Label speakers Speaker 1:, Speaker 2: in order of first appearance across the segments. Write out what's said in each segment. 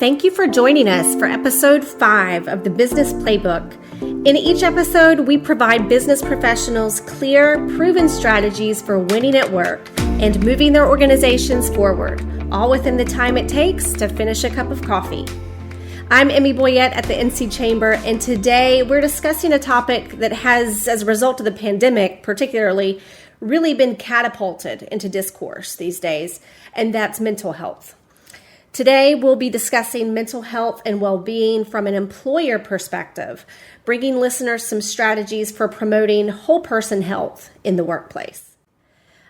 Speaker 1: Thank you for joining us for episode 5 of the Business Playbook. In each episode, we provide business professionals clear, proven strategies for winning at work and moving their organizations forward, all within the time it takes to finish a cup of coffee. I'm Emmy Boyette at the NC Chamber, and today we're discussing a topic that has, as a result of the pandemic particularly, really been catapulted into discourse these days, and that's mental health. Today, we'll be discussing mental health and well-being from an employer perspective, bringing listeners some strategies for promoting whole person health in the workplace.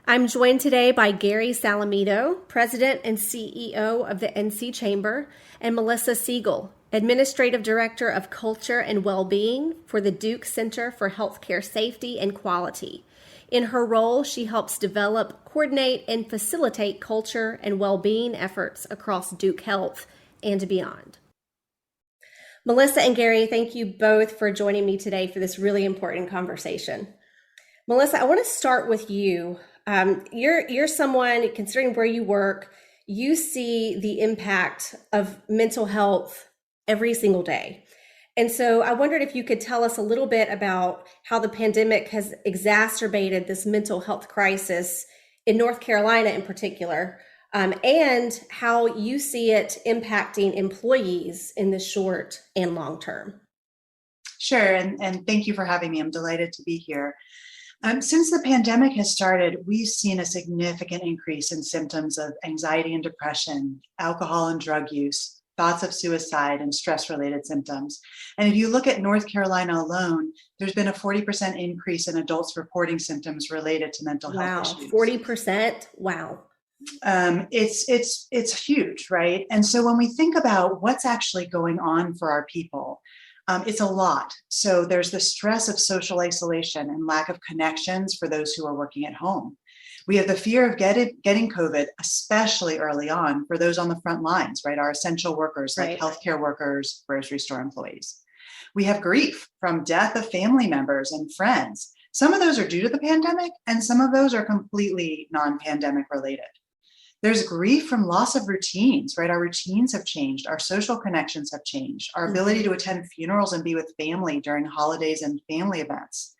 Speaker 1: I'm joined today by Gary Salamido, President and CEO of the NC Chamber, and Melissa Segal, Administrative Director of Culture and Wellbeing for the Duke Center for Healthcare Safety and Quality. In her role, she helps develop, coordinate, and facilitate culture and well-being efforts across Duke Health and beyond. Melissa and Gary, thank you both for joining me today for this really important conversation. Melissa, I want to start with you. You're someone, considering where you work, you see the impact of mental health every single day. And so I wondered if you could tell us a little bit about how the pandemic has exacerbated this mental health crisis in North Carolina in particular, and how you see it impacting employees in the short and long term.
Speaker 2: Sure, and thank you for having me. I'm delighted to be here. Since the pandemic has started, we've seen a significant increase in symptoms of anxiety and depression, alcohol and drug use, thoughts of suicide, and stress-related symptoms. And if you look at North Carolina alone, there's been a 40% increase in adults reporting symptoms related to mental health issues.
Speaker 1: 40%? Wow.
Speaker 2: It's huge, right? And so when we think about what's actually going on for our people, it's a lot. So there's the stress of social isolation and lack of connections for those who are working at home. We have the fear of getting COVID, especially early on for those on the front lines, right? Our essential workers, like healthcare workers, grocery store employees. We have grief from death of family members and friends. Some of those are due to the pandemic, and some of those are completely non-pandemic related. There's grief from loss of routines, right? Our routines have changed. Our social connections have changed. Our ability to attend funerals and be with family during holidays and family events.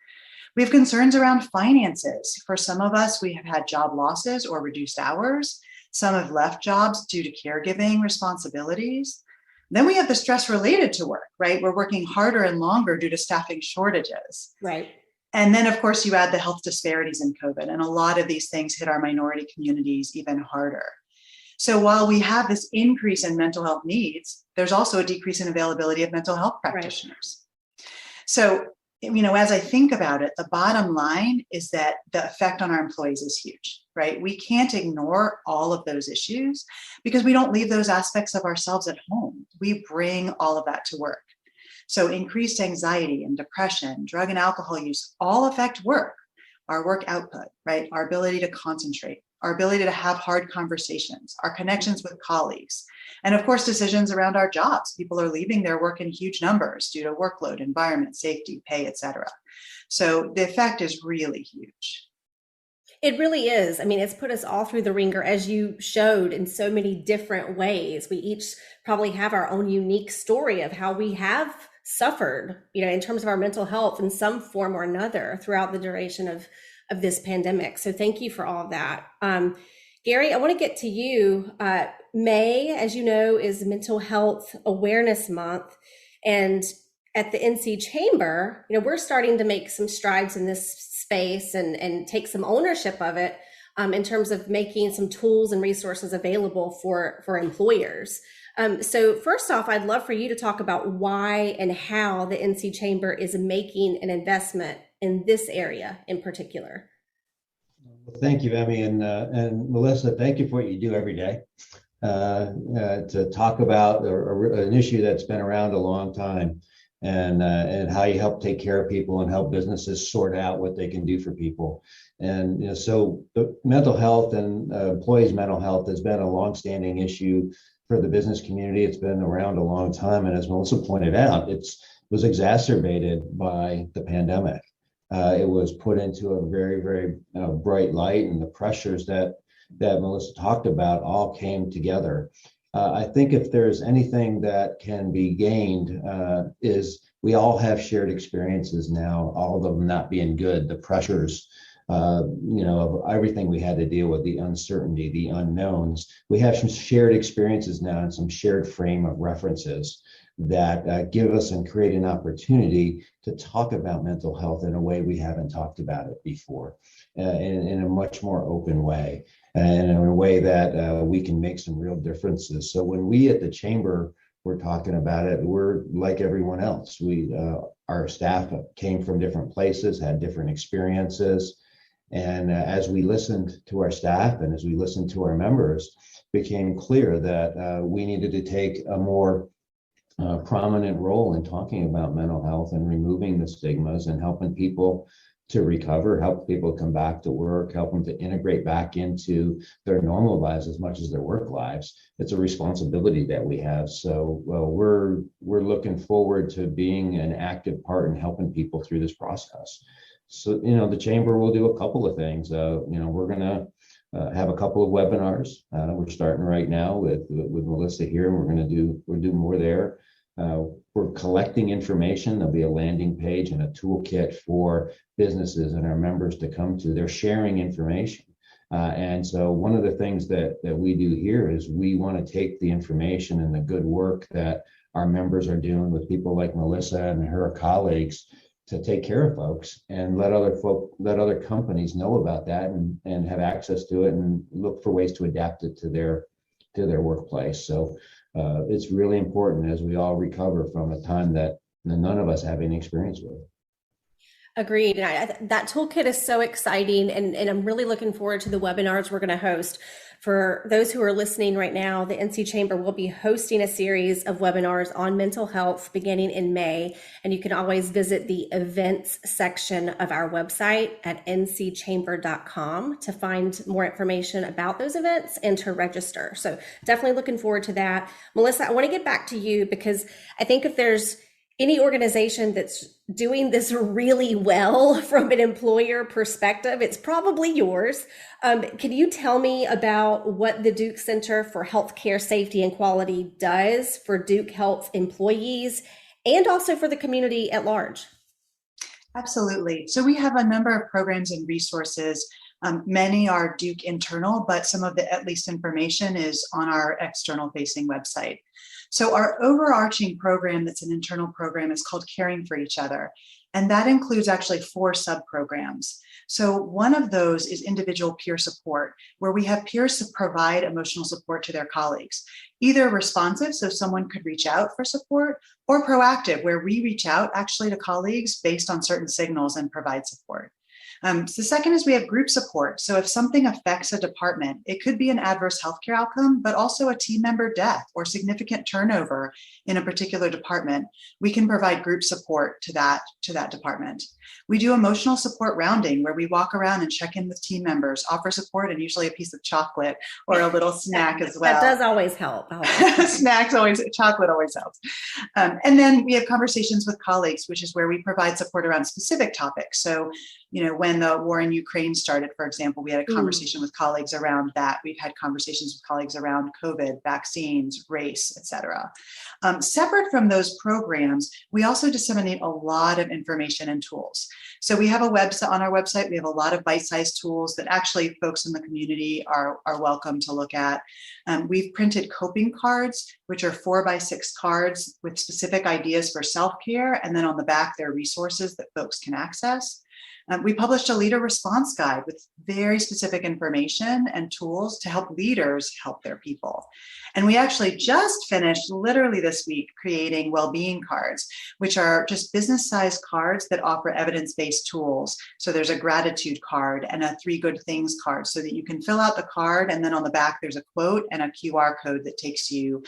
Speaker 2: We have concerns around finances. For some of us, we have had job losses or reduced hours. Some have left jobs due to caregiving responsibilities. Then we have the stress related to work, right? We're working harder and longer due to staffing shortages.
Speaker 1: Right.
Speaker 2: And then, of course, you add the health disparities in COVID, and a lot of these things hit our minority communities even harder. So while we have this increase in mental health needs, there's also a decrease in availability of mental health practitioners. Right. So, as I think about it, the bottom line is that the effect on our employees is huge, right? We can't ignore all of those issues because we don't leave those aspects of ourselves at home. We bring all of that to work. So increased anxiety and depression, drug and alcohol use all affect work, our work output, right? Our ability to concentrate, our ability to have hard conversations, our connections with colleagues, and of course, decisions around our jobs. People are leaving their work in huge numbers due to workload, environment, safety, pay, et cetera. So the effect is really huge.
Speaker 1: It really is. I mean, it's put us all through the ringer, as you showed, in so many different ways. We each probably have our own unique story of how we have suffered, in terms of our mental health in some form or another throughout the duration of this pandemic. So thank you for all of that. Gary, I want to get to you. May, as you know, is Mental Health Awareness Month. And at the NC Chamber, we're starting to make some strides in this space and take some ownership of it in terms of making some tools and resources available for employers. So first off, I'd love for you to talk about why and how the NC Chamber is making an investment in this area in particular.
Speaker 3: Well, thank you, Emmy, and Melissa. Thank you for what you do every day to talk about an issue that's been around a long time, and how you help take care of people and help businesses sort out what they can do for people. And so the mental health and employees' mental health has been a longstanding issue for the business community. It's been around a long time, and as Melissa pointed out, it was exacerbated by the pandemic. It was put into a very, very bright light, and the pressures that Melissa talked about all came together. I think if there's anything that can be gained is we all have shared experiences now, all of them not being good, the pressures, of everything we had to deal with, the uncertainty, the unknowns. We have some shared experiences now and some shared frame of references that give us and create an opportunity to talk about mental health in a way we haven't talked about it before, in a much more open way, and in a way that we can make some real differences. So when we at the Chamber were talking about it, we're like everyone else. Our staff came from different places, had different experiences. And as we listened to our staff and as we listened to our members, it became clear that we needed to take a more prominent role in talking about mental health and removing the stigmas and helping people to recover, help people come back to work, help them to integrate back into their normal lives as much as their work lives. It's a responsibility that we have. So we're looking forward to being an active part in helping people through this process. So, the Chamber will do a couple of things. We're going to have a couple of webinars. We're starting right now with Melissa here, and we'll do more there. We're collecting information. There'll be a landing page and a toolkit for businesses and our members to come to. They're sharing information. And so one of the things that we do here is we want to take the information and the good work that our members are doing with people like Melissa and her colleagues to take care of folks and let other companies know about that and have access to it and look for ways to adapt it to their workplace. So it's really important as we all recover from a time that none of us have any experience with.
Speaker 1: Agreed. And that toolkit is so exciting. And I'm really looking forward to the webinars we're going to host. For those who are listening right now, the NC Chamber will be hosting a series of webinars on mental health beginning in May. And you can always visit the events section of our website at ncchamber.com to find more information about those events and to register. So definitely looking forward to that. Melissa, I want to get back to you because I think if there's any organization that's doing this really well from an employer perspective, it's probably yours. Can you tell me about what the Duke Center for Healthcare Safety and Quality does for Duke Health employees and also for the community at large?
Speaker 2: Absolutely. So we have a number of programs and resources. Many are Duke internal, but some of the at least information is on our external facing website. So our overarching program that's an internal program is called Caring for Each Other. And that includes actually 4 sub-programs. So one of those is individual peer support, where we have peers to provide emotional support to their colleagues, either responsive, so someone could reach out for support, or proactive, where we reach out actually to colleagues based on certain signals and provide support. So the second is we have group support. So if something affects a department, it could be an adverse healthcare outcome, but also a team member death or significant turnover in a particular department. We can provide group support to that department. We do emotional support rounding, where we walk around and check in with team members, offer support, and usually a piece of chocolate or a little snack as well.
Speaker 1: That does always help.
Speaker 2: Chocolate always helps. And then we have conversations with colleagues, which is where we provide support around specific topics. So, when the war in Ukraine started, for example, we had a conversation with colleagues around that. We've had conversations with colleagues around COVID, vaccines, race, et cetera. Separate from those programs, we also disseminate a lot of information and tools. So we have a website on our website. We have a lot of bite-sized tools that actually folks in the community are welcome to look at. We've printed coping cards, which are 4x6 cards with specific ideas for self-care. And then on the back, there are resources that folks can access. We published a leader response guide with very specific information and tools to help leaders help their people. And we actually just finished literally this week creating Wellbeing cards, which are just business-sized cards that offer evidence-based tools. So there's a gratitude card and a 3 good things card so that you can fill out the card, and then on the back there's a quote and a QR code that takes you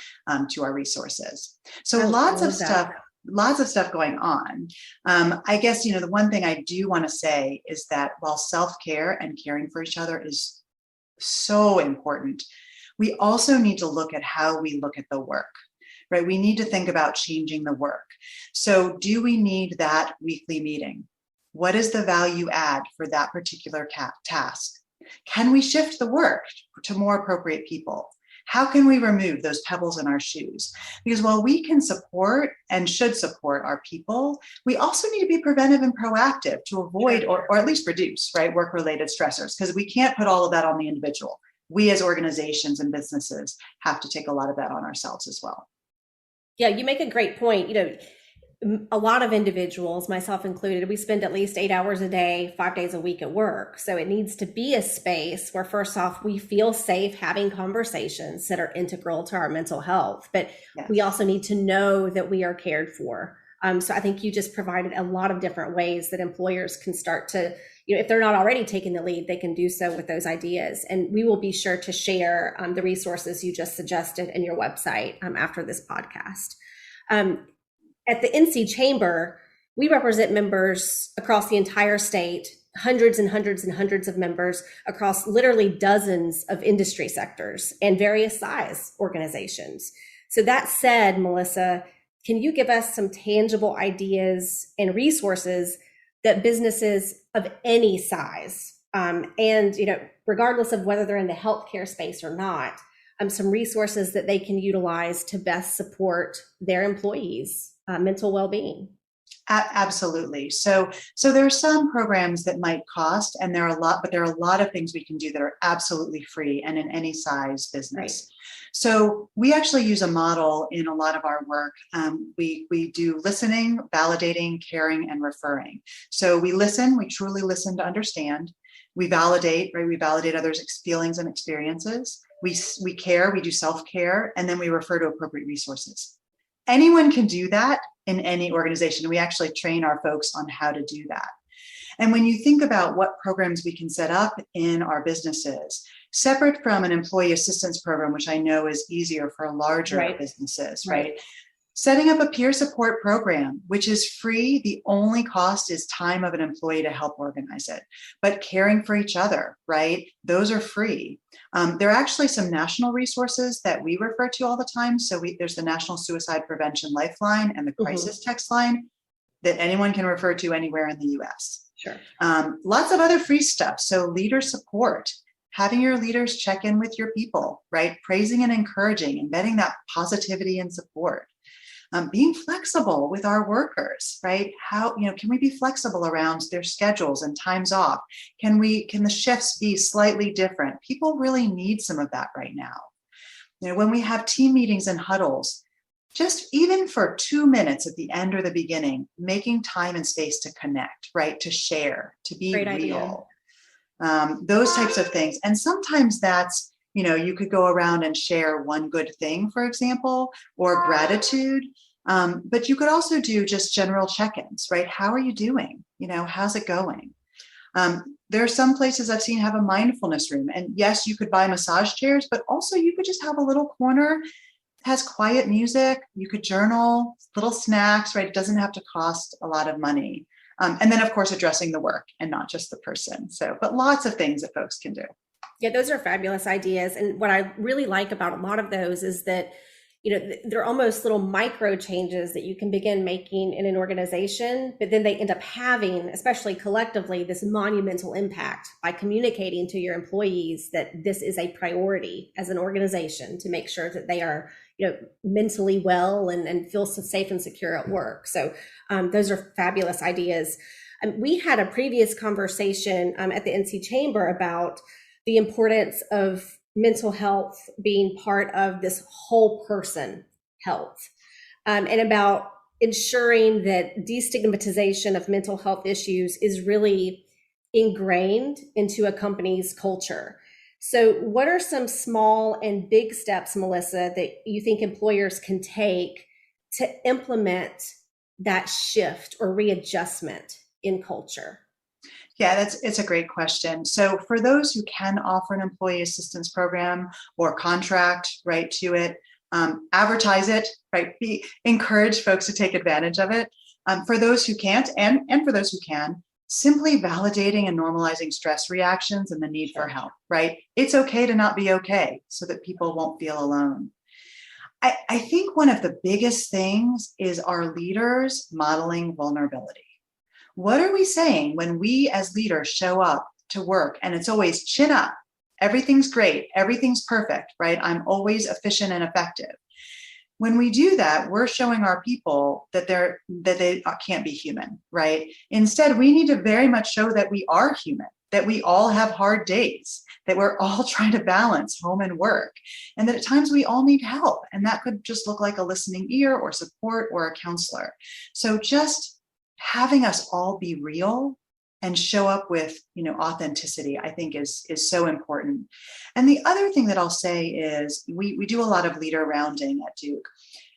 Speaker 2: to our resources. So lots of stuff going on. I guess, the one thing I do want to say is that while self-care and caring for each other is so important, we also need to look at how we look at the work, right? We need to think about changing the work. So do we need that weekly meeting? What is the value add for that particular task? Can we shift the work to more appropriate people? How can we remove those pebbles in our shoes? Because while we can support and should support our people, we also need to be preventive and proactive to avoid or at least reduce, right, work-related stressors, because we can't put all of that on the individual. We as organizations and businesses have to take a lot of that on ourselves as well.
Speaker 1: Yeah, you make a great point. A lot of individuals, myself included, we spend at least 8 hours a day, 5 days a week at work. So it needs to be a space where, first off, we feel safe having conversations that are integral to our mental health. But we also need to know that we are cared for. So I think you just provided a lot of different ways that employers can start to, if they're not already taking the lead, they can do so with those ideas. And we will be sure to share the resources you just suggested in your website after this podcast. At the NC Chamber, we represent members across the entire state, hundreds and hundreds and hundreds of members across literally dozens of industry sectors and various size organizations. So that said, Melissa, can you give us some tangible ideas and resources that businesses of any size, and regardless of whether they're in the healthcare space or not, some resources that they can utilize to best support their employees' mental well-being?
Speaker 2: Absolutely. So there are some programs that might cost, and there are a lot of things we can do that are absolutely free and in any size business. Right. So we actually use a model in a lot of our work. We do listening, validating, caring, and referring. So we listen, we truly listen to understand. We validate, right? We validate others' feelings and experiences. We care, we do self-care, and then we refer to appropriate resources. Anyone can do that in any organization. We actually train our folks on how to do that. And when you think about what programs we can set up in our businesses, separate from an employee assistance program, which I know is easier for larger businesses, right? Setting up a peer support program, which is free. The only cost is time of an employee to help organize it. But caring for each other, right? Those are free. There are actually some national resources that we refer to all the time. So there's the National Suicide Prevention Lifeline and the Crisis Text Line that anyone can refer to anywhere in the US.
Speaker 1: Sure.
Speaker 2: Lots of other free stuff. So leader support, having your leaders check in with your people, right? Praising and encouraging, embedding that positivity and support. Being flexible with our workers, right? How, can we be flexible around their schedules and times off? Can the shifts be slightly different? People really need some of that right now. When we have team meetings and huddles, just even for 2 minutes at the end or the beginning, making time and space to connect, right? To share, to be real. Those types of things. And sometimes that's, you could go around and share one good thing, for example, or gratitude. But you could also do just general check-ins, right? How are you doing? How's it going? There are some places I've seen have a mindfulness room. And yes, you could buy massage chairs, but also you could just have a little corner that has quiet music. You could journal, little snacks, right? It doesn't have to cost a lot of money. And then, of course, addressing the work and not just the person. But lots of things that folks can do.
Speaker 1: Yeah, those are fabulous ideas. And what I really like about a lot of those is that, they're almost little micro changes that you can begin making in an organization, but then they end up having, especially collectively, this monumental impact by communicating to your employees that this is a priority as an organization to make sure that they are, mentally well and feel safe and secure at work. So those are fabulous ideas. We had a previous conversation at the NC Chamber about the importance of mental health being part of this whole person health, and about ensuring that destigmatization of mental health issues is really ingrained into a company's culture. So what are some small and big steps, Melissa, that you think employers can take to implement that shift or readjustment in culture?
Speaker 2: Yeah, it's a great question. So for those who can offer an employee assistance program or contract, right, to it, advertise it, right, encourage folks to take advantage of it. For those who can't, and for those who can, simply validating and normalizing stress reactions and the need for help, right? It's okay to not be okay so that people won't feel alone. I think one of the biggest things is our leaders modeling vulnerability. What are we saying when we as leaders show up to work and it's always chin up, everything's great, everything's perfect, right? I'm always efficient and effective. When we do that, we're showing our people that they can't be human, right? Instead, we need to very much show that we are human, that we all have hard days, that we're all trying to balance home and work, and that at times we all need help. And that could just look like a listening ear or support or a counselor. So just having us all be real and show up with, authenticity, I think is so important. And the other thing that I'll say is we do a lot of leader rounding at Duke,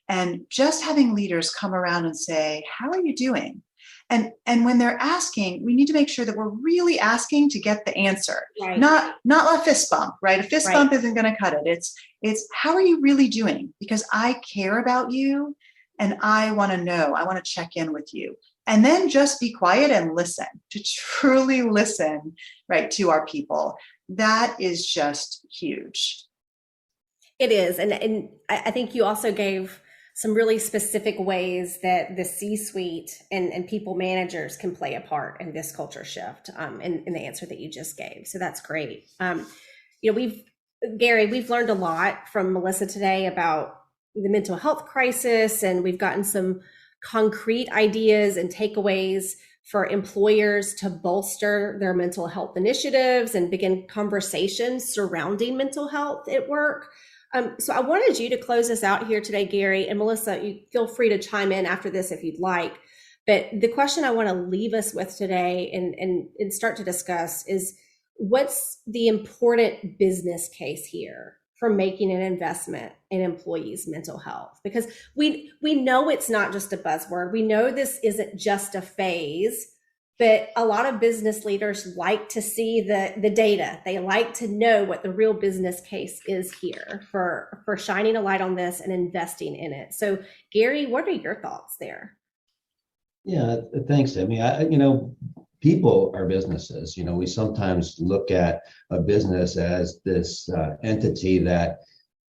Speaker 2: and just having leaders come around and say, how are you doing? And when they're asking, we need to make sure that we're really asking to get the answer,
Speaker 1: right.
Speaker 2: not a fist bump, right? A fist bump isn't going to cut it. It's how are you really doing? Because I care about you and I want to know, I want to check in with you. And then just be quiet and listen, to truly listen, right, to our people. That is just huge.
Speaker 1: It is. And I think you also gave some really specific ways that the C-suite and people managers can play a part in this culture shift in the answer that you just gave. So that's great. Gary, we've learned a lot from Melissa today about the mental health crisis, and we've gotten some concrete ideas and takeaways for employers to bolster their mental health initiatives and begin conversations surrounding mental health at work. So I wanted you to close us out here today, Gary, and Melissa, you feel free to chime in after this if you'd like. But the question I want to leave us with today and start to discuss is, what's the important business case here for making an investment in employees' mental health? Because we know it's not just a buzzword. We know this isn't just a phase, but a lot of business leaders like to see the data. They like to know what the real business case is here for shining a light on this and investing in it. So Gary, what are your thoughts there?
Speaker 3: Yeah, thanks, Emmy. People are businesses. We sometimes look at a business as this entity that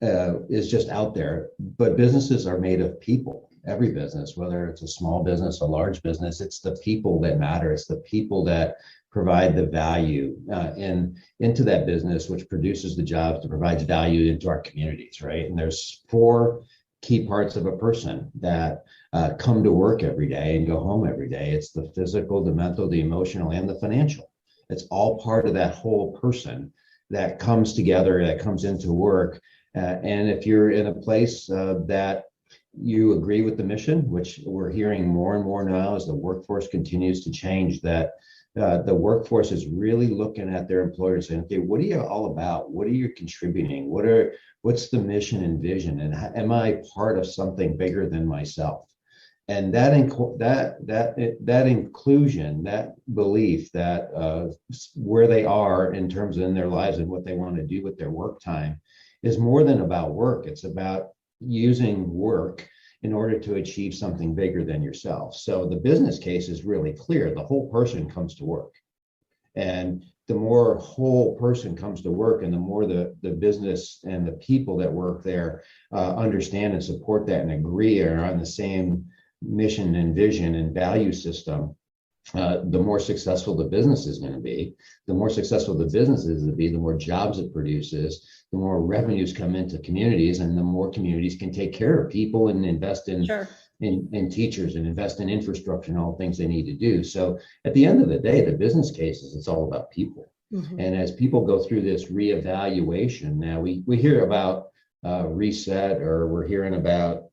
Speaker 3: is just out there, but businesses are made of people. Every business, whether it's a small business, a large business, it's the people that matter. It's the people that provide the value into that business, which produces the jobs, that provides value into our communities, right? And there's 4 key parts of a person that come to work every day and go home every day. It's the physical, the mental, the emotional, and the financial. It's all part of that whole person that comes together, that comes into work. And if you're in a place that you agree with the mission, which we're hearing more and more now as the workforce continues to change, that the workforce is really looking at their employers saying, okay, what are you all about? What are you contributing? What's the mission and vision? And am I part of something bigger than myself? And that inclusion, that belief that where they are in terms of in their lives and what they want to do with their work time is more than about work. It's about using work in order to achieve something bigger than yourself. So the business case is really clear. The whole person comes to work. And the more whole person comes to work and the more the business and the people that work there understand and support that and agree and are on the same mission and vision and value system, the more successful the business is going to be. The more successful the business is going to be, the more jobs it produces, the more revenues come into communities, and the more communities can take care of people and invest in, in teachers and invest in infrastructure and all the things they need to do. So at the end of the day, the business case is it's all about people. Mm-hmm. And as people go through this reevaluation, now we hear about reset, or we're hearing about,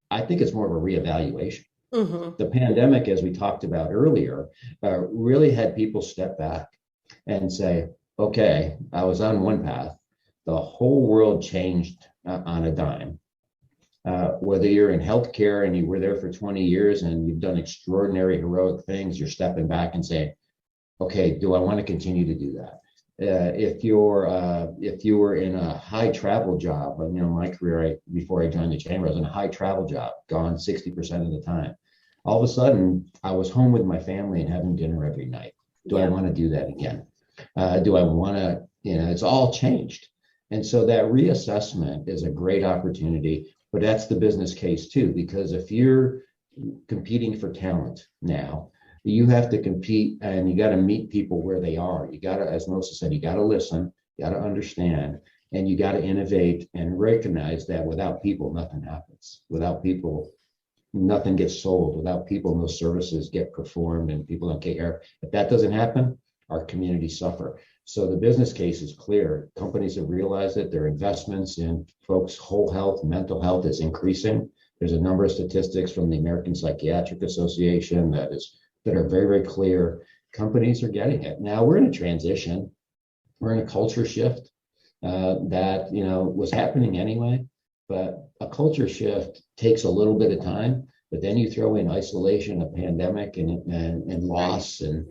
Speaker 3: I think it's more of a reevaluation. Mm-hmm. The pandemic, as we talked about earlier, really had people step back and say, okay, I was on one path. The whole world changed on a dime. Whether you're in healthcare and you were there for 20 years and you've done extraordinary, heroic things, you're stepping back and saying, okay, do I want to continue to do that? If you were in a high travel job, my career before I joined the chamber, I was in a high travel job, gone 60% of the time. All of a sudden, I was home with my family and having dinner every night. Do I want to do that again? Do I want to? It's all changed, and so that reassessment is a great opportunity. But that's the business case too, because if you're competing for talent now, you have to compete and you got to meet people where they are. You got to, as Melissa said, you got to listen, You got to understand, and you got to innovate and recognize that without people, nothing happens. Without people, nothing gets sold. Without people, no services get performed and people don't take care. If that doesn't happen, our communities suffer. So the business case is clear. Companies have realized that their investments in folks' whole health, mental health is increasing. There's a number of statistics from the American Psychiatric Association that are very, very clear. Companies are getting it. Now we're in a transition. We're in a culture shift that was happening anyway. But a culture shift takes a little bit of time. But then you throw in isolation, a pandemic, and loss, and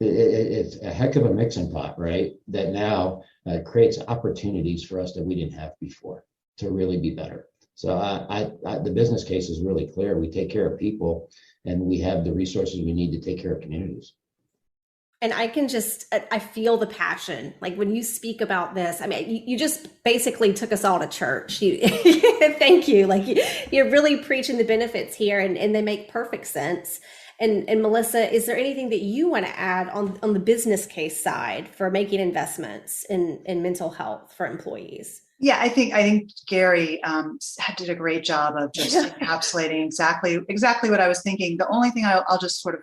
Speaker 3: it's a heck of a mixing pot, right? That now creates opportunities for us that we didn't have before to really be better. So the business case is really clear. We take care of people, and we have the resources we need to take care of communities.
Speaker 1: And I feel the passion. Like when you speak about this, I mean, you just basically took us all to church. Thank you. Like you're really preaching the benefits here, and they make perfect sense. And Melissa, is there anything that you want to add on the business case side for making investments in mental health for employees?
Speaker 2: Yeah, I think Gary did a great job of just encapsulating exactly what I was thinking. The only thing I'll just sort of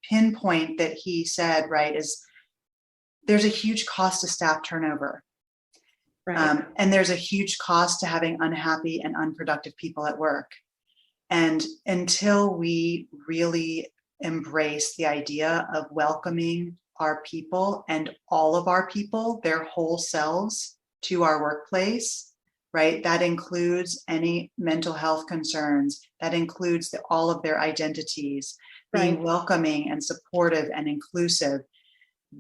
Speaker 2: pinpoint that he said, right, is there's a huge cost to staff turnover. Right. And there's a huge cost to having unhappy and unproductive people at work. And until we really embrace the idea of welcoming our people and all of our people, their whole selves, to our workplace, right? That includes any mental health concerns. That includes all of their identities, being welcoming and supportive and inclusive.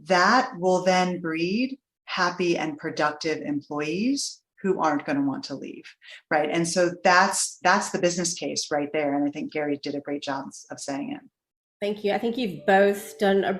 Speaker 2: That will then breed happy and productive employees who aren't going to want to leave, right? And so that's the business case right there. And I think Gary did a great job of saying it.
Speaker 1: Thank you. I think you've both done a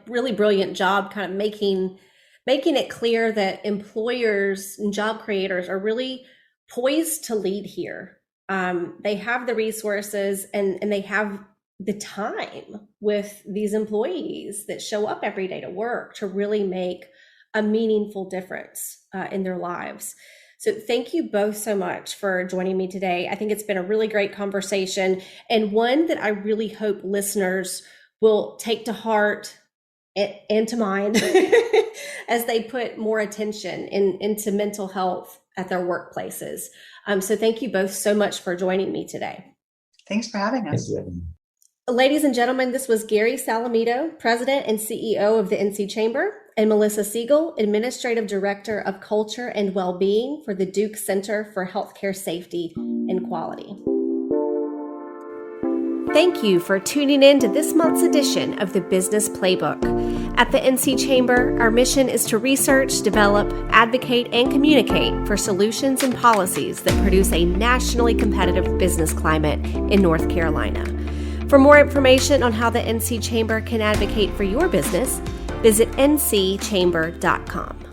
Speaker 1: really brilliant job kind of making it clear that employers and job creators are really poised to lead here. They have the resources and they have the time with these employees that show up every day to work to really make a meaningful difference in their lives. So thank you both so much for joining me today. I think it's been a really great conversation, and one that I really hope listeners will take to heart and to mind as they put more attention into mental health at their workplaces. So thank you both so much for joining me today.
Speaker 2: Thanks for having us.
Speaker 1: Ladies and gentlemen, this was Gary Salamido, President and CEO of the NC Chamber, and Melissa Segal, Administrative Director of Culture and Wellbeing for the Duke Center for Healthcare Safety and Quality. Thank you for tuning in to this month's edition of the Business Playbook. At the NC Chamber, our mission is to research, develop, advocate, and communicate for solutions and policies that produce a nationally competitive business climate in North Carolina. For more information on how the NC Chamber can advocate for your business, visit ncchamber.com.